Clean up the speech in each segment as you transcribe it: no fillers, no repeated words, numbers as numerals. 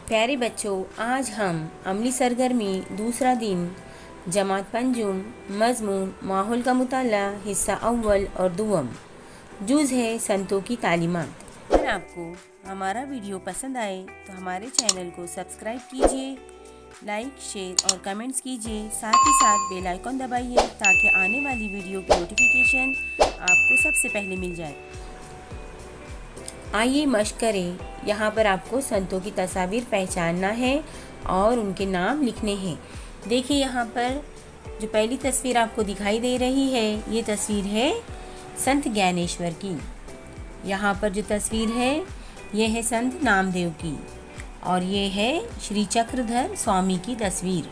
प्यारे बच्चों, आज हम अमली सरगर्मी दूसरा दिन जमात पंजुम मज़मून माहौल का मुताला हिस्सा अव्वल और दुवम जुज़ है संतों की तालीमात। अगर आपको हमारा वीडियो पसंद आए तो हमारे चैनल को सब्सक्राइब कीजिए, लाइक शेयर और कमेंट्स कीजिए। साथ ही साथ बेल आइकन दबाइए ताकि आने वाली वीडियो की नोटिफिकेशन आपको सबसे पहले मिल जाए। आइए मश्क करें। यहाँ पर आपको संतों की तस्वीर पहचानना है और उनके नाम लिखने हैं। देखिए, यहाँ पर जो पहली तस्वीर आपको दिखाई दे रही है, ये तस्वीर है संत ज्ञानेश्वर की। यहाँ पर जो तस्वीर है, ये है संत नामदेव की और ये है श्री चक्रधर स्वामी की तस्वीर।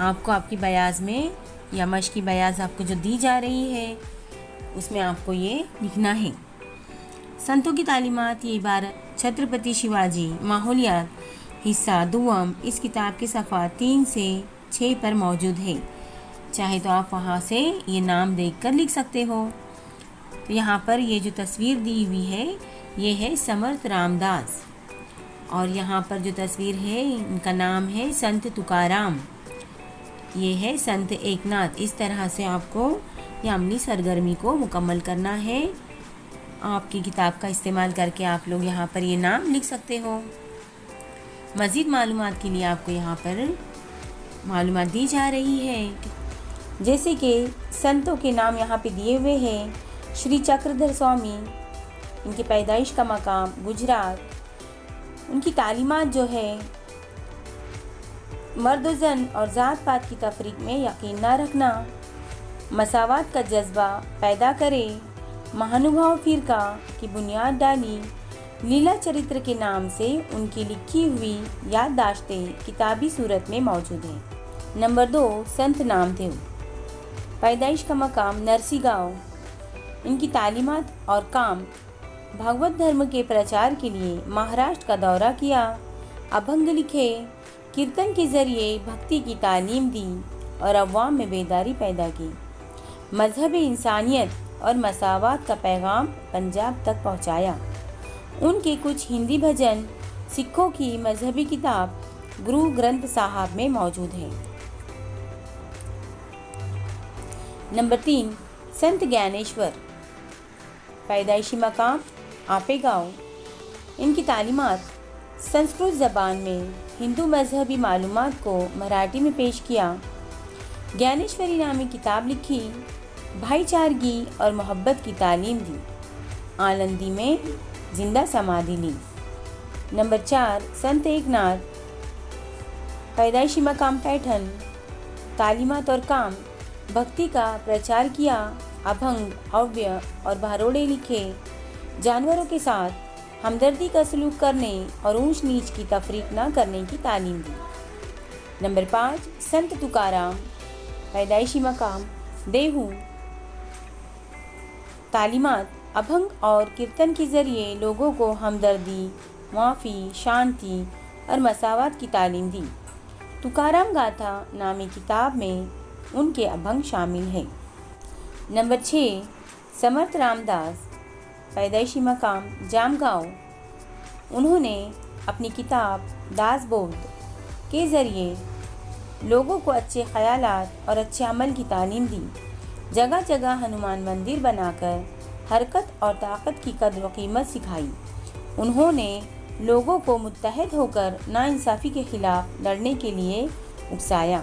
आपको आपकी बयाज में या मश्क की बयाज आपको जो दी जा रही है, उसमें आपको ये लिखना है। संतों की तालीमात, ये इबारत छत्रपति शिवाजी माहौलियात हिस्सा दुवम इस किताब के सफ़ा 3 से 6 पर मौजूद है। चाहे तो आप वहाँ से ये नाम देखकर लिख सकते हो। तो यहाँ पर ये जो तस्वीर दी हुई है, ये है समर्थ रामदास और यहाँ पर जो तस्वीर है, इनका नाम है संत तुकाराम। ये है संत एकनाथ। इस तरह से आपको ये अमली सरगर्मी को मुकम्मल करना है। आपकी किताब का इस्तेमाल करके आप लोग यहाँ पर ये नाम लिख सकते हो। मज़ीद मालूमात के लिए आपको यहाँ पर मालूमात दी जा रही है, जैसे कि संतों के नाम यहाँ पे दिए हुए हैं। श्री चक्रधर स्वामी, इनकी पैदाइश का मकाम गुजरात। उनकी तालीमात जो है, मर्द व ज़न और ज़ात पात की तफरीक में यकीन न रखना, मसावात का जज्बा पैदा करे, महानुभाव फ़िरका की बुनियाद डाली। लीला चरित्र के नाम से उनकी लिखी हुई याददाश्तें किताबी सूरत में मौजूद हैं। नंबर 2, संत नामदेव। पैदाइश का मकाम नरसी गाँव। इनकी तालीमात और काम, भागवत धर्म के प्रचार के लिए महाराष्ट्र का दौरा किया, अभंग लिखे, कीर्तन के ज़रिए भक्ति की तालीम दी और अवाम में बेदारी पैदा की। मजहब इंसानियत और मसावात का पैगाम पंजाब तक पहुंचाया। उनके कुछ हिंदी भजन सिखों की मजहबी किताब गुरु ग्रंथ साहब में मौजूद है। नंबर 3, संत ज्ञानेश्वर। पैदाइशी मकाम आपेगांव। इनकी तालीमात, संस्कृत ज़बान में हिंदू मजहबी मालूमात को मराठी में पेश किया, ज्ञानेश्वरी नामी किताब लिखी, भाईचारगी और मोहब्बत की तालीम दी, आनंदी में जिंदा समाधि ली। नंबर 4, संत एकनाथ। पैदाइशी मकाम पैठन। तालीमात और काम, भक्ति का प्रचार किया, अभंग, अव्य और भारोड़े लिखे, जानवरों के साथ हमदर्दी का सलूक करने और ऊंच नीच की तफरीक न करने की तालीम दी। नंबर 5, संत तुकाराम। पैदाइशी मकाम देहू। तालीमात, अभंग और कीर्तन के ज़रिए लोगों को हमदर्दी, माफ़ी, शांति और मसावात की तालीम दी। तुकाराम गाथा नामी किताब में उनके अभंग शामिल हैं। नंबर 6, समर्थ रामदास। पैदाइशी मकाम जामगांव। उन्होंने अपनी किताब दासबोध के ज़रिए लोगों को अच्छे ख़यालात और अच्छे अमल की तालीम दी। जगह जगह हनुमान मंदिर बनाकर हरकत और ताकत की कद्र व कीमत सिखाई। उन्होंने लोगों को मुत्तहद होकर नाइंसाफ़ी के ख़िलाफ़ लड़ने के लिए उकसाया।